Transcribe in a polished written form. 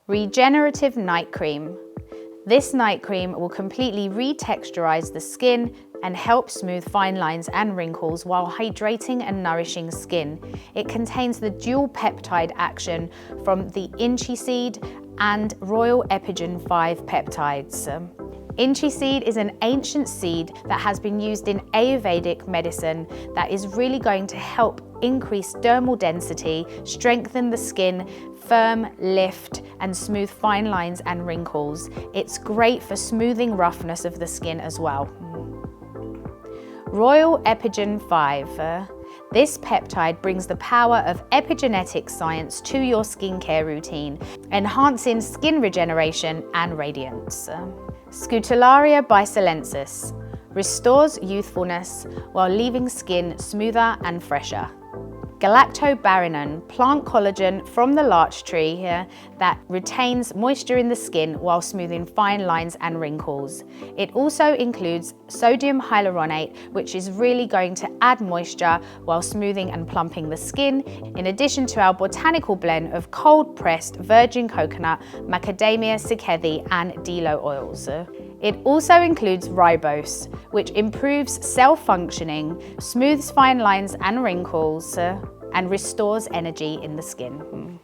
Regenerative night cream. This night cream will completely retexturize the skin and help smooth fine lines and wrinkles while hydrating and nourishing skin. It contains the dual peptide action from the Inchi seed and Royal Epigen P5 peptides. Inchi seed is an ancient seed that has been used in Ayurvedic medicine that is really going to help increase dermal density, strengthen the skin, firm, lift, and smooth fine lines and wrinkles. It's great for smoothing roughness of the skin as well. Royal Epigen P5. This peptide brings the power of epigenetic science to your skincare routine, enhancing skin regeneration and radiance. Scutellaria bicelensis restores youthfulness while leaving skin smoother and fresher. Galactobarinone, plant collagen from the larch tree here that retains moisture in the skin while smoothing fine lines and wrinkles. It also includes sodium hyaluronate, which is really going to add moisture while smoothing and plumping the skin, in addition to our botanical blend of cold-pressed virgin coconut, macadamia, sakhethi, and delo oils. It also includes ribose, which improves cell functioning, smooths fine lines and wrinkles, and restores energy in the skin.